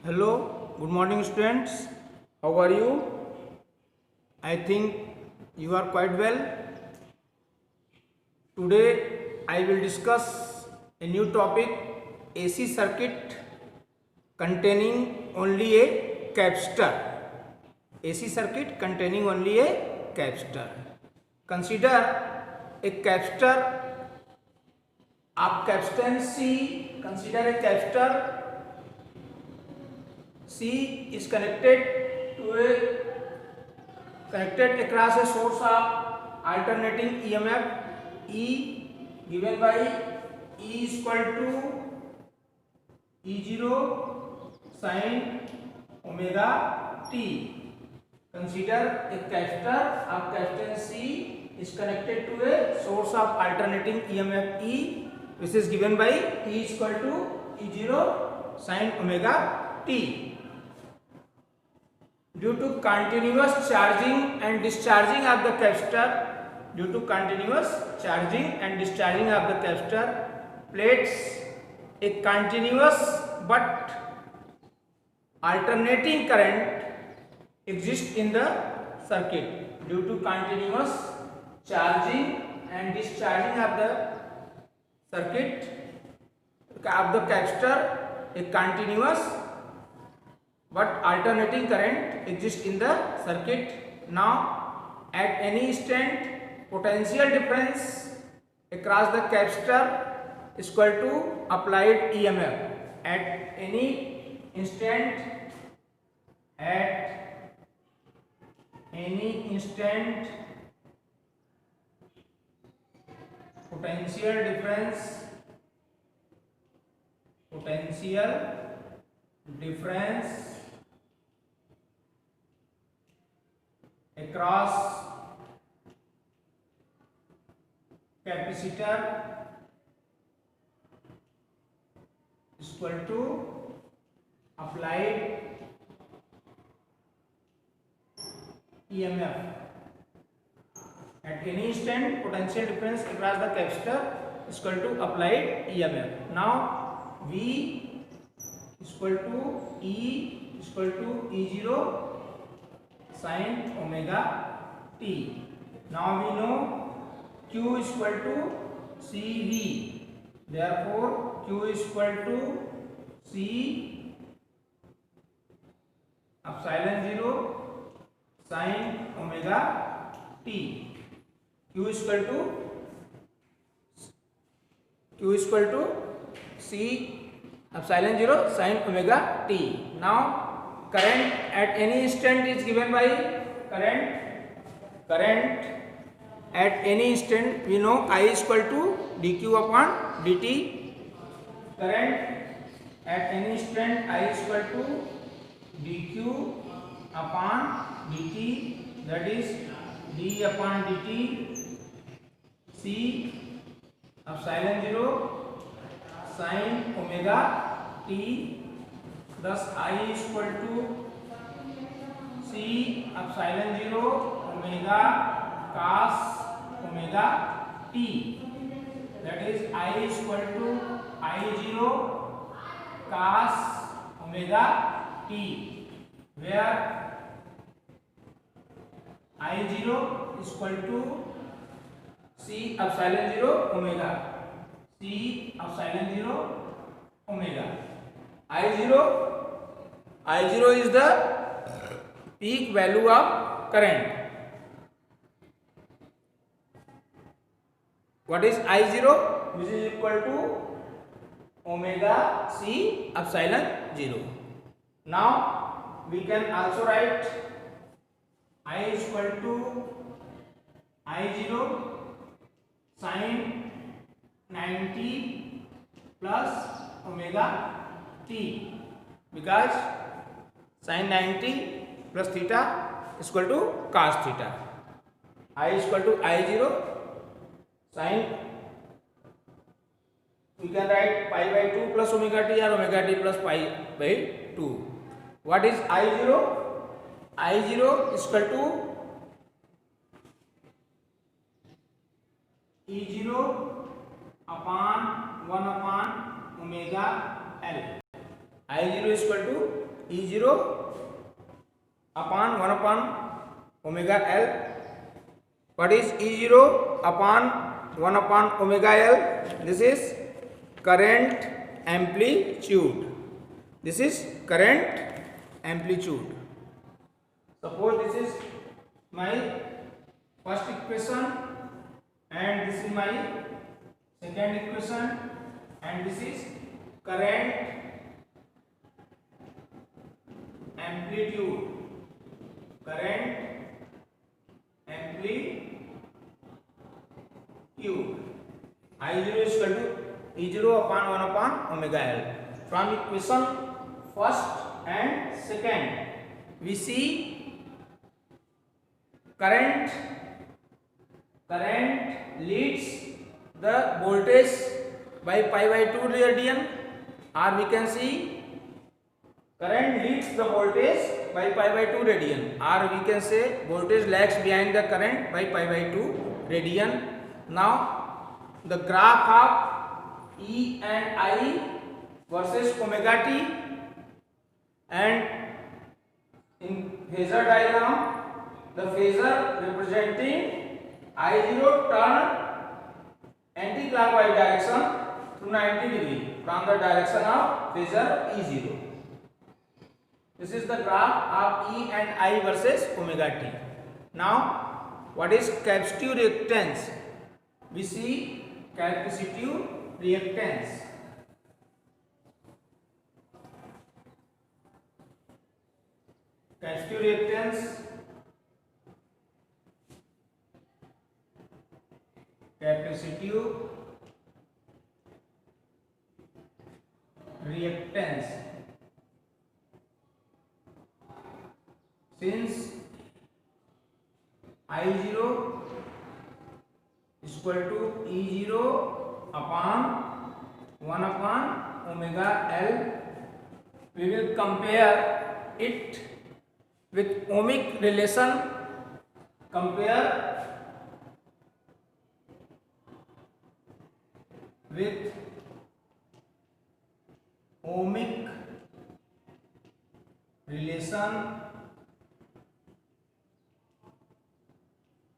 Hello, good morning students. How are you? I think you are quite well. Today I will discuss a new topic, AC circuit containing only a capacitor. AC circuit containing only a capacitor. Consider a capacitor. आप capacitance C, consider a capacitor C is connected across a source of alternating EMF E, given by E is equal to E0 sin omega t. Consider a capacitor of capacitance C is connected to a source of alternating EMF E, which is given by E is equal to E0 sin omega t. Due to continuous charging and discharging of the capacitor, plates a continuous but alternating current exists in the circuit. Due to continuous charging and discharging of the circuit of the capacitor, a continuous but alternating current exists in the circuit. Now at any instant, potential difference across the capacitor is equal to applied EMF. At any instant, potential difference across capacitor is equal to applied EMF. At any instant, potential difference across the capacitor is equal to applied EMF. Now V is equal to E is equal to E0 sin omega t. Now we know Q is equal to CV. Therefore, Q is equal to C epsilon 0 sin omega t. Q is equal to C epsilon 0 sin omega t. Now current at any instant is given by current at any instant we know I is equal to dq upon dt. Current at any instant I is equal to dq upon dt, that is d upon dt c epsilon 0 sin omega t. Thus I is equal to C epsilon 0 omega cos omega t, that is I is equal to I0 cos omega t, where I0 is equal to C epsilon 0 omega, C epsilon 0 omega. I0 is the peak value of current. What is I0? Which is equal to omega C epsilon 0. Now we can also write I is equal to I0 sin 90 plus omega t, because sin 90 plus theta is equal to cos theta. I is equal to I0 sin, we can write pi by 2 plus omega t or omega t plus pi by 2. What is I0? I0 is equal to E0 upon 1 upon omega L. I0 is equal to E0 upon 1 upon omega L. What is E0 upon 1 upon omega L? This is current amplitude. This is current amplitude. Suppose this is my first equation and this is my second equation and this is current amplitude. Current amplitude. I0 is equal to E0 upon 1 upon omega L. From equation first and second, we see current leads the voltage by pi by 2 radian, or we can see current leads the voltage by pi by 2 radian, or we can say voltage lags behind the current by pi by 2 radian. Now the graph of E and I versus omega t, and in phasor diagram the phasor representing I0 turn anti-clockwise direction to 90 degree from the direction of phasor E0. This is the graph of E and I versus omega t. Now what is capacitive reactance? We see capacitive reactance. Capacitive reactance. Capacitive reactance. Since I0 is equal to E0 upon 1 upon omega L, we will compare it with ohmic relation. Compare with ohmic relation.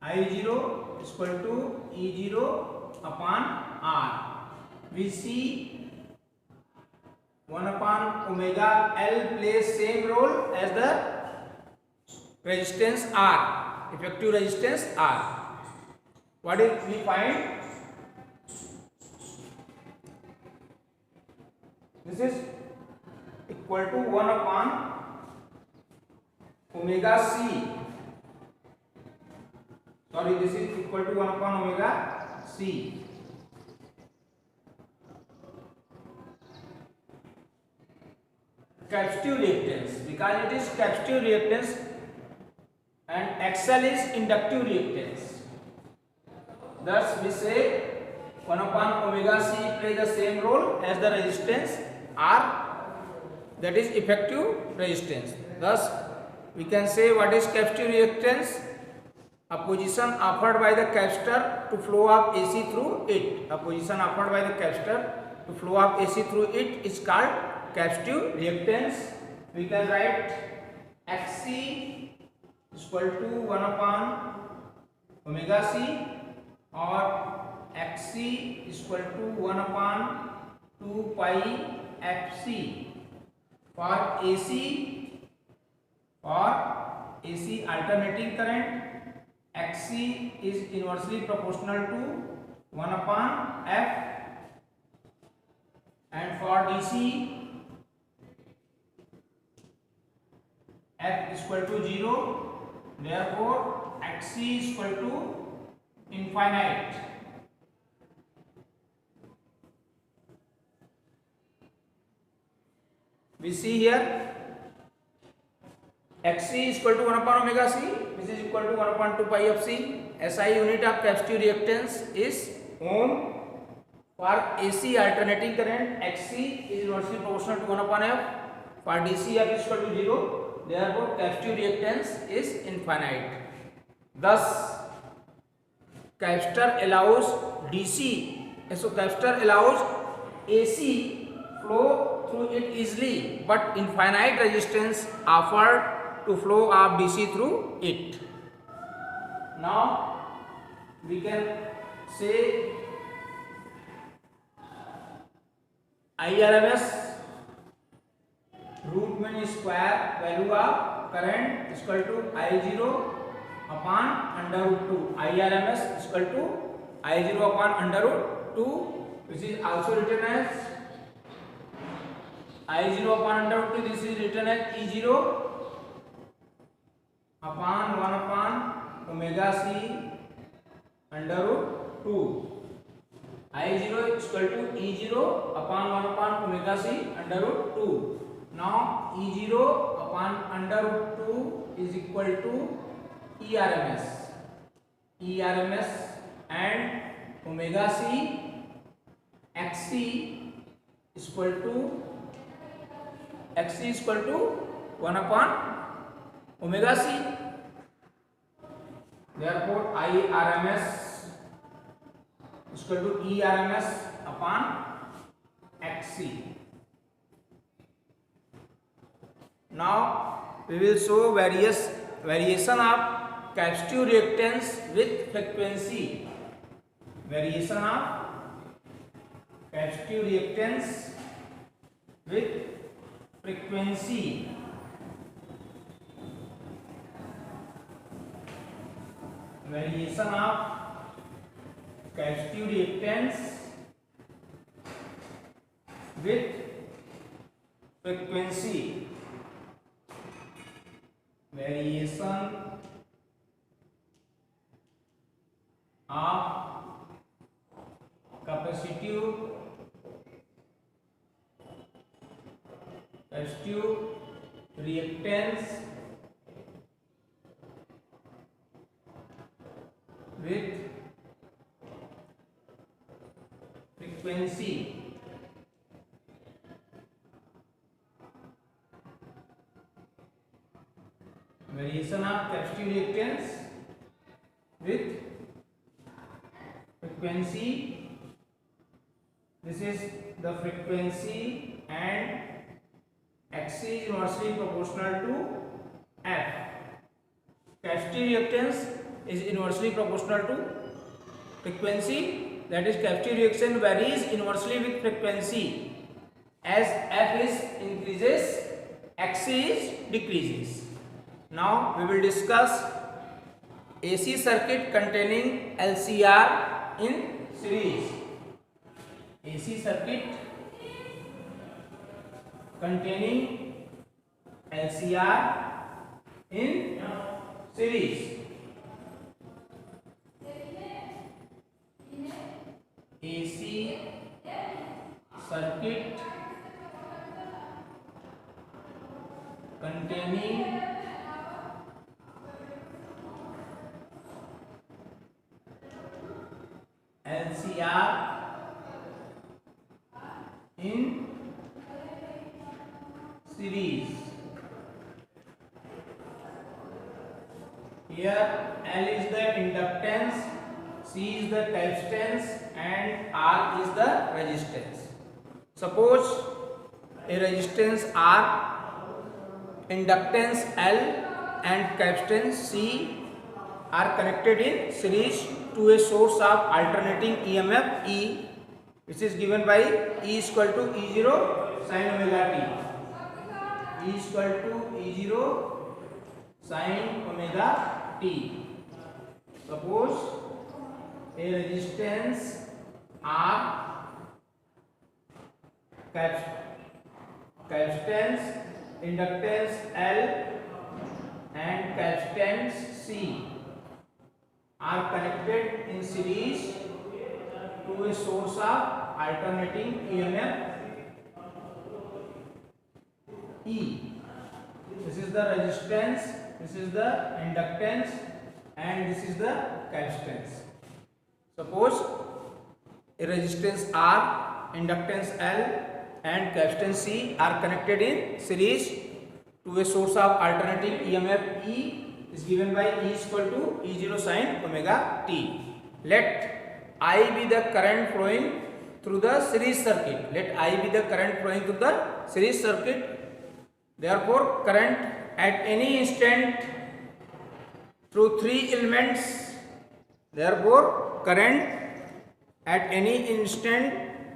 I0 is equal to E0 upon R. We see 1 upon omega L plays same role as the resistance R, effective resistance R. What did we find? This is equal to 1 upon omega C. Sorry, this is equal to 1 upon omega C. Capacitive reactance, because it is capacitive reactance and XL is inductive reactance. Thus we say 1 upon omega C play the same role as the resistance R, that is effective resistance. Thus we can say what is capacitive reactance? A position offered by the capacitor to flow of AC through it. A position offered by the capacitor to flow of AC through it is called capacitive reactance. We can write XC is equal to 1 upon omega C, or XC is equal to 1 upon 2 pi FC. For AC alternating current, XC is inversely proportional to 1 upon F, and for DC, F is equal to 0. Therefore, XC is equal to infinite. We see here XC is equal to 1 upon omega C, which is equal to 1 upon 2 pi FC. SI unit of capacitive reactance is ohm. For AC alternating current, XC is inversely proportional to 1 upon F. For DC, F is equal to 0. Therefore, capacitive reactance is infinite. Thus, capacitor allows DC. So, capacitor allows AC flow through it easily, but infinite resistance offered to flow of DC through it. Now we can say IRMS root mean square value of current is equal to I0 upon under root 2. IRMS is equal to I0 upon under root 2, which is also written as I0 upon under root 2. This is written as E0 upon 1 upon omega c under root 2. I0 is equal to E0 upon 1 upon omega c under root 2. Now E0 upon under root 2 is equal to ERMS. ERMS and omega c XC is equal to 1 upon omega c. Therefore IRMS is equal to ERMS upon XC. Now we will show variation of capacitive reactance with frequency. Variation of capacitive reactance with frequency. Variation of capacitive reactance with frequency. Variation of capacitive reactance with frequency. Variation of capacitive reactance with frequency. This is the frequency and X is inversely proportional to F. Capacitive reactance is inversely proportional to frequency, that is capacitive reaction varies inversely with frequency. As F is increases, X is decreases. Now we will discuss AC circuit containing LCR in series. AC circuit containing LCR in series. AC circuit containing LCR in series. Here L is the inductance, C is the capacitance and R is the resistance. Suppose a resistance R, inductance L and capacitance C are connected in series to a source of alternating EMF E, which is given by E is equal to E0 sin omega t. E is equal to E0 sin omega t. Suppose a resistance R, capacitance, inductance L and capacitance C are connected in series to a source of alternating EMF E. This is the resistance, this is the inductance and this is the capacitance. Suppose a resistance R, inductance L and capacitance C are connected in series to a source of alternating EMF E is given by E is equal to E0 sin omega t. Let I be the current flowing through the series circuit. Let I be the current flowing through the series circuit. Therefore, current at any instant through three elements. Therefore, current at any instant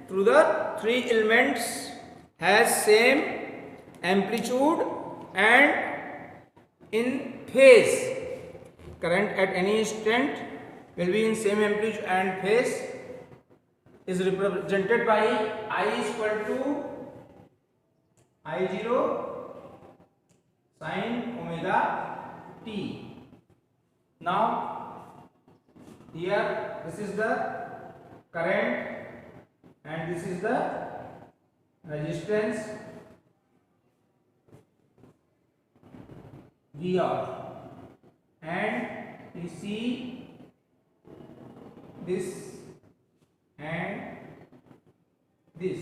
through the three elements has same amplitude and in phase. Current at any instant will be in same amplitude and phase, is represented by I is equal to I0 sin omega t. Now here this is the current and this is the resistance VR, and we see this and this.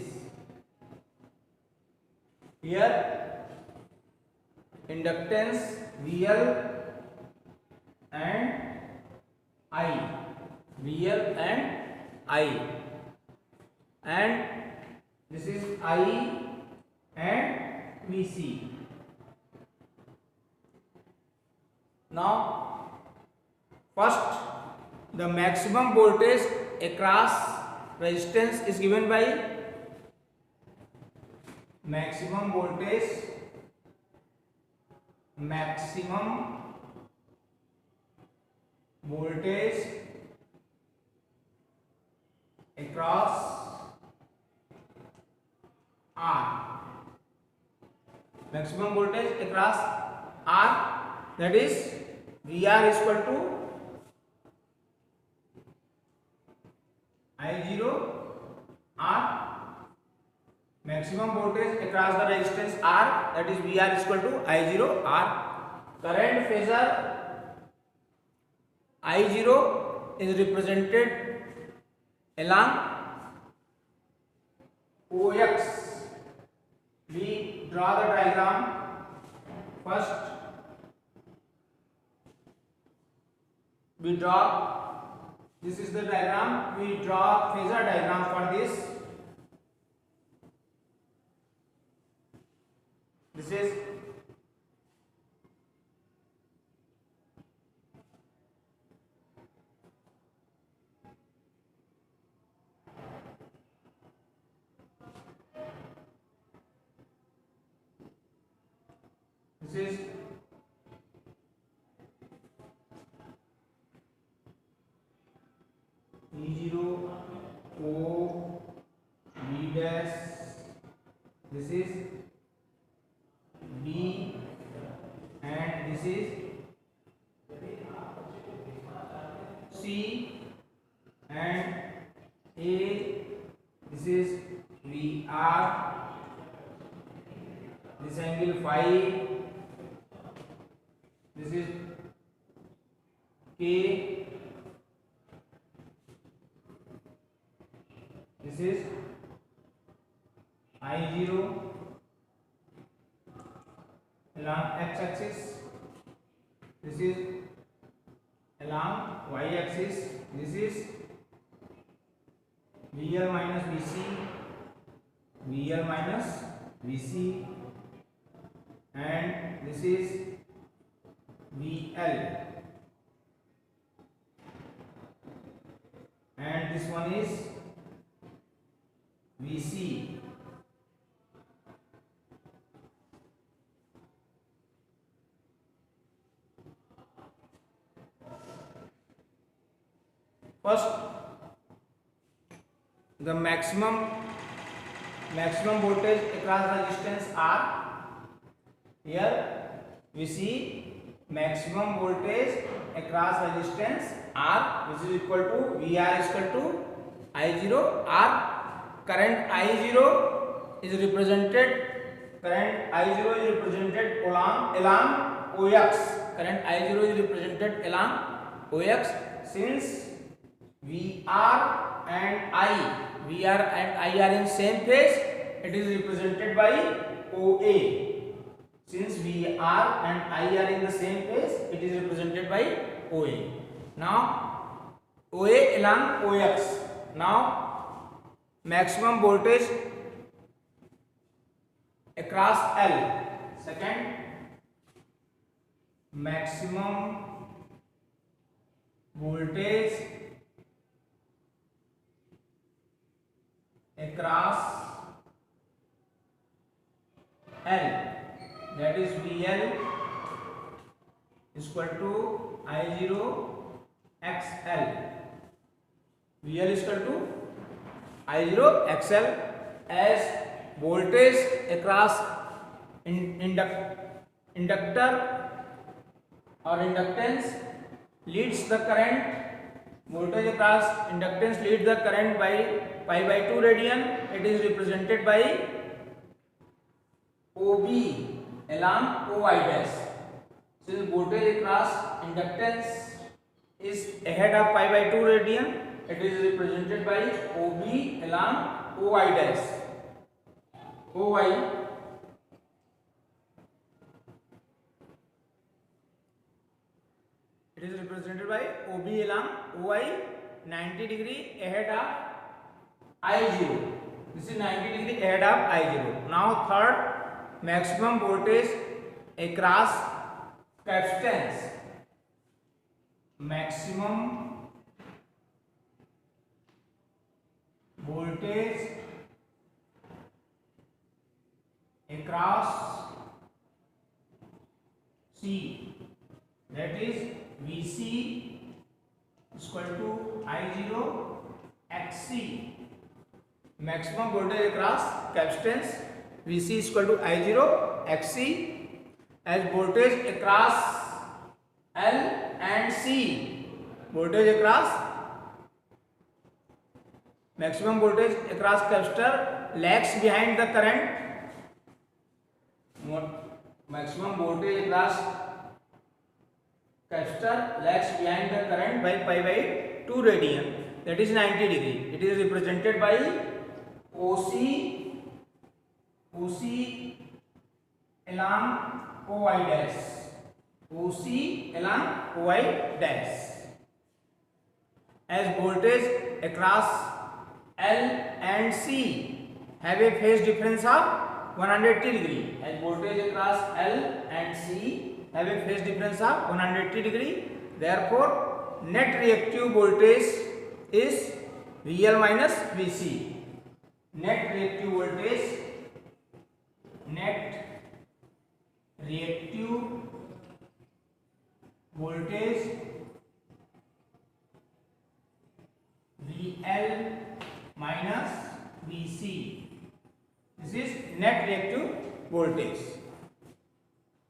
Here inductance VL and I, VL and I, and this is I and VC. Now first the maximum voltage across resistance is given by maximum voltage across R. Maximum voltage across R, that is VR is equal to I0 R. Maximum voltage across the resistance R, that is VR is equal to I0 R. Current phasor I0 is represented along OX. We draw the diagram. First we draw, this is the diagram, we draw phasor diagram for this. This is E0 O B dash, this is B, and this is C and A, this is VR, this angle phi, this is K, this is I0 along x-axis, this is along y-axis, this is VL minus VC, VL minus VC, and this is VL, and this one is VC. First, the maximum voltage across resistance R. Here we see maximum voltage across resistance R, which is equal to VR is equal to I0 R. Current I0 is represented along OX. Current I0 is represented along OX. Since VR and I are in same phase, it is represented by OA. Since VR and I are in the same phase, it is represented by OA. Now OA along OX. Now maximum voltage across L. Second, maximum voltage across L, that is VL is equal to I0 XL. VL is equal to I0 XL, as voltage across inductor or inductance leads the current. Voltage across inductance leads the current by pi by 2 radian. It is represented by OB along OI dash. Since voltage across inductance is ahead of pi by 2 radian, it is represented by OB along OI dash. OI it is represented by OB along OI 90 degree ahead of I0. This is 90 degree ahead of I0. Now third, maximum voltage across capacitance. Maximum voltage across C, that is VC is equal to I0 XC. Maximum voltage across capacitance VC is equal to I0 XC, as voltage across L and C, voltage across maximum voltage across capacitor lags behind the current. Maximum voltage across capacitor lags behind the current by pi by 2 radian, that is 90 degree. It is represented by OC along OI dash. OC along OI dash, as voltage across L and C have a phase difference of 180 degree. As voltage across L and C have a phase difference of 180 degree, therefore net reactive voltage is VL minus VC. Net reactive voltage, net reactive voltage VL minus VC. This is net reactive voltage.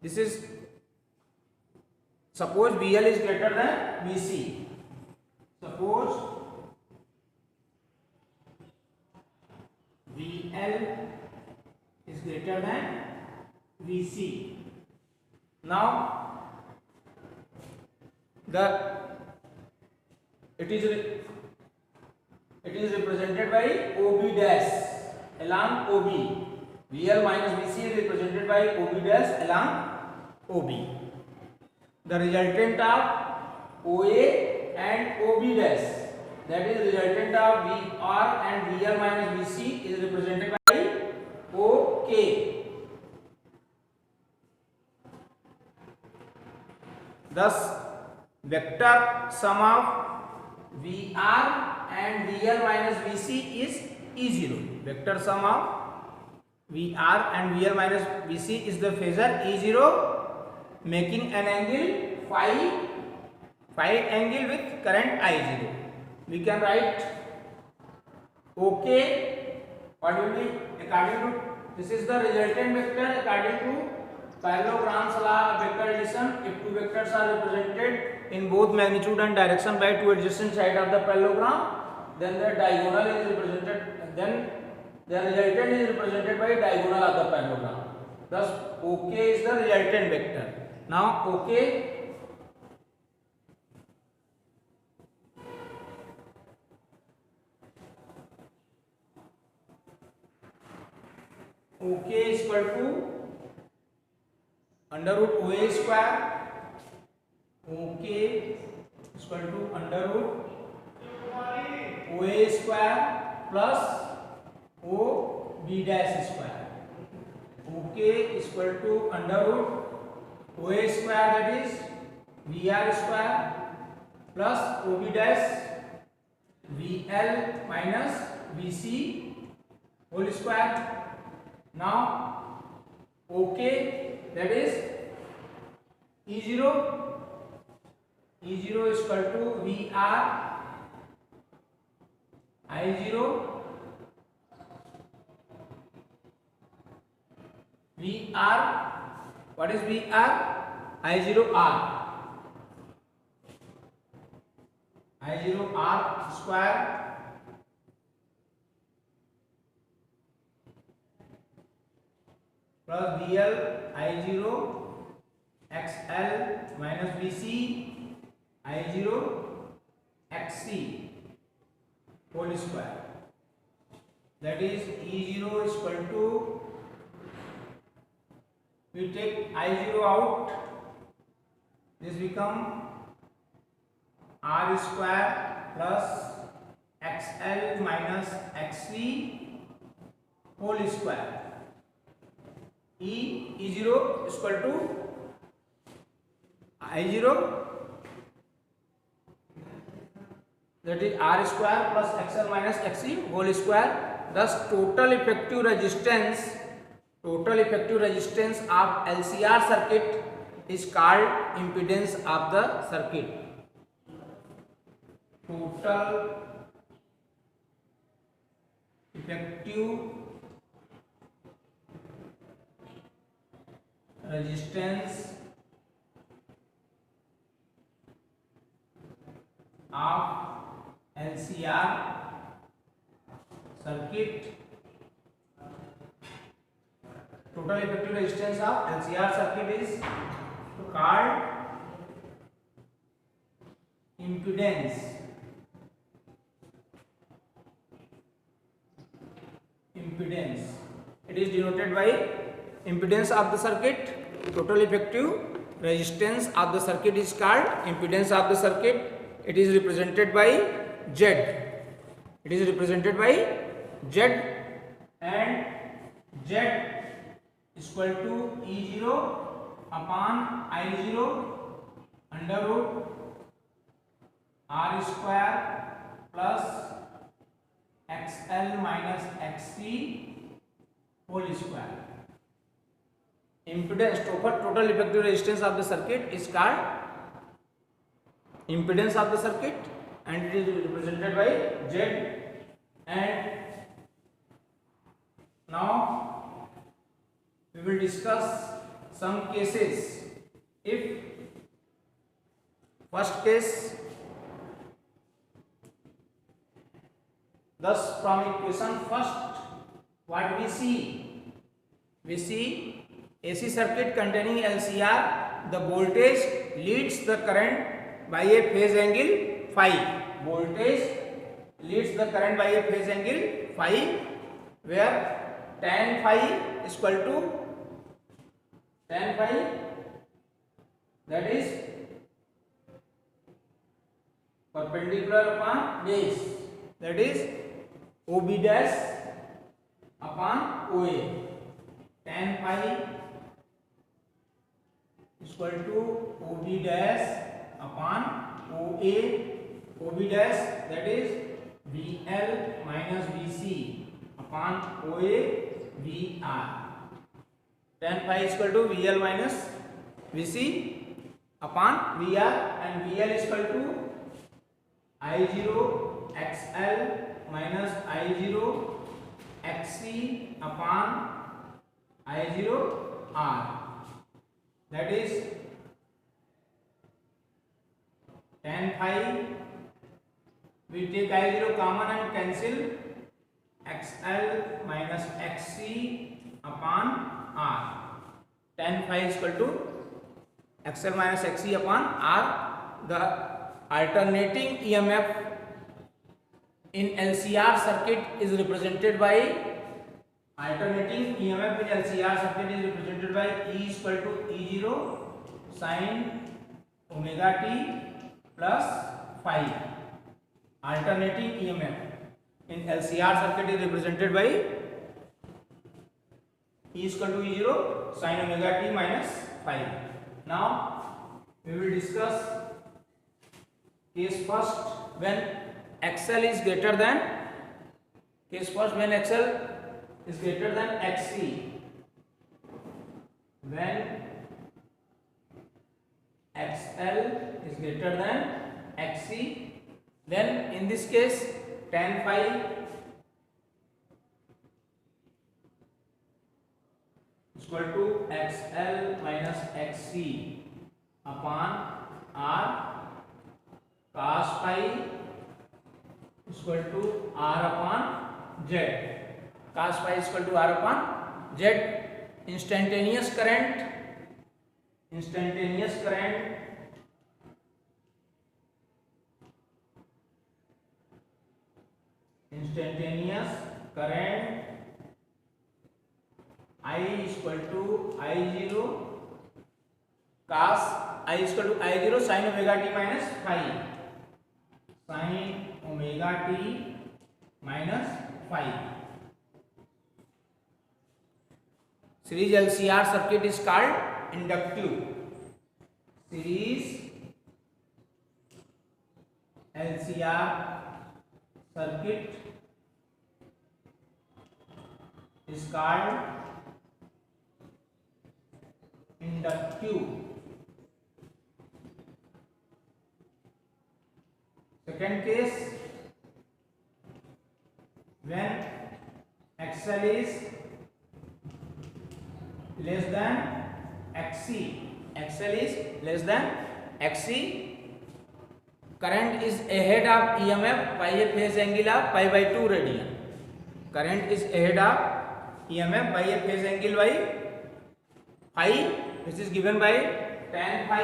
This is, suppose VL is greater than VC. Suppose VL is greater than VC. Now it is represented by OB dash along OB. VL minus VC is represented by OB dash along OB. The resultant of OA and OB dash, that is resultant of VR and VL minus VC, is represented by OK. Thus vector sum of VR and VL minus VC is E0. Vector sum of VR and VL minus VC is the phasor E0, making an angle phi angle with current I0. We can write OK. What will be according to, this is the resultant vector according to parallelogram's law of vector addition. If two vectors are represented in both magnitude and direction by two adjacent sides of the parallelogram, then their diagonal is represented, then their resultant is represented by diagonal of the parallelogram. Thus OK is the resultant vector. Now OK is equal to under root OA square. OK is equal to under root OA square plus O B dash square, okay equal to under root O A square that is V R square plus O B dash V L minus V C whole square. Now okay that is E0 is equal to VR I0 VR. What is VR? I0 R square plus VL I0 XL minus VC I0 XC whole square, that is E0 is equal to, we take I0 out, this become R square plus XL minus XC whole square. E0 is equal to I0 that is R square plus XL minus XC whole square. Thus total effective resistance of LCR circuit is called impedance of the circuit. Total effective resistance of LCR circuit, total effective resistance of LCR circuit is called impedance. It is denoted by impedance of the circuit. Total effective resistance of the circuit is called impedance of the circuit. It is represented by Z. And Z is equal to E0 upon I0 under root R square plus XL minus XC whole square. Impedance, total effective resistance of the circuit is called impedance of the circuit, and it is represented by Z. And now we will discuss some cases. If first case, thus from equation first, what we see AC circuit containing LCR, the voltage leads the current by a phase angle phi. Voltage leads the current by a phase angle phi, where tan phi is equal to that is perpendicular upon base, that is OB dash upon OA. Tan phi is equal to OB dash upon OA. OB dash that is VL minus VC upon OA VR. Tan phi is equal to VL minus VC upon VR, and VL is equal to I0 XL minus I0 XC upon I0 R, that is tan phi, we take I0 common and cancel, XL minus XC upon R. Tan phi is equal to XL minus XC upon R. The alternating EMF in LCR circuit is represented by E is equal to E0 sin omega t plus phi. Alternating EMF in LCR circuit is represented by E is equal to E0 sin omega t minus phi. Now we will discuss case first when XL is greater than XC. When XL is greater than XC, then in this case tan phi is equal to XL minus XC upon R, cos phi is equal to R upon Z. Cos phi is equal to R upon Z. Instantaneous current is I equal to I0 cos I is equal to I0 sin omega t minus phi. Sin omega t minus phi. Series LCR circuit is called inductive. Series LCR circuit is called inductive. Second case, when XL is less than XC, current is ahead of EMF by a phase angle of pi by 2 radian. Current is ahead of EMF by a phase angle by phi, which is given by tan phi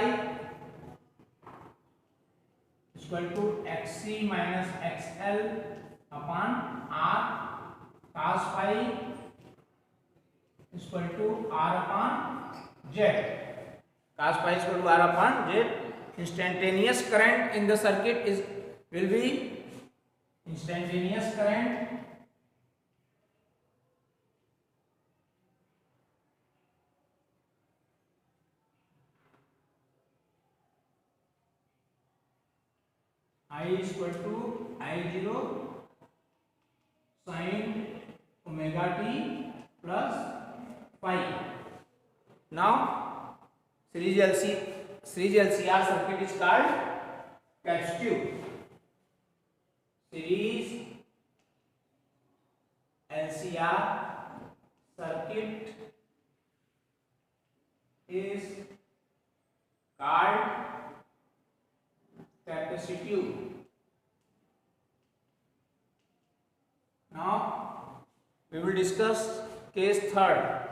is equal to XC minus XL upon R, cos phi is equal to R upon Z. Cos phi is equal to R upon Z. Instantaneous current in the circuit will be instantaneous current I is equal to I0 sin omega t plus phi. Now series LCR circuit is called capacitance. Series LCR circuit is called capacitive. Now we will discuss case third.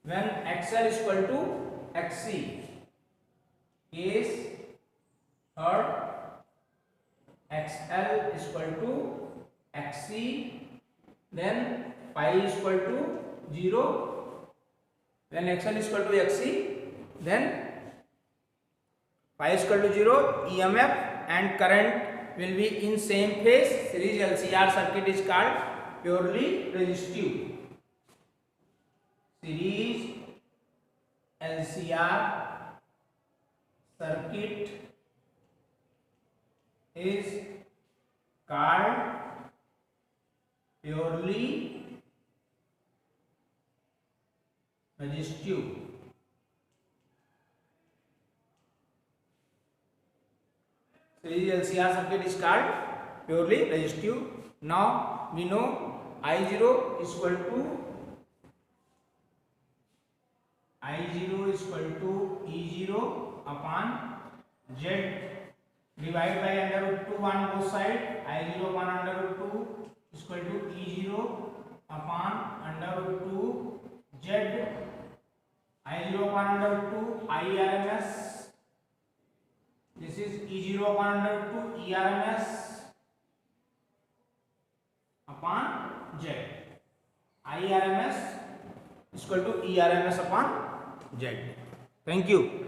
When XL is equal to XC. Case third, XL is equal to XC, then phi is equal to 0. When XL is equal to XC, then phi is equal to 0, EMF and current will be in same phase. Series LCR circuit is called purely resistive. Series LCR circuit is called purely resistive. Series LCR circuit is called purely resistive. Now we know I0 is equal to E0 upon Z divided by under root 2 on both sides. I0 upon under root 2 is equal to E0 upon under root 2 Z. I0 upon under root 2 IRMS. This is E0 upon under root 2 ERMS upon Z. IRMS is equal to ERMS upon Z. Thank you.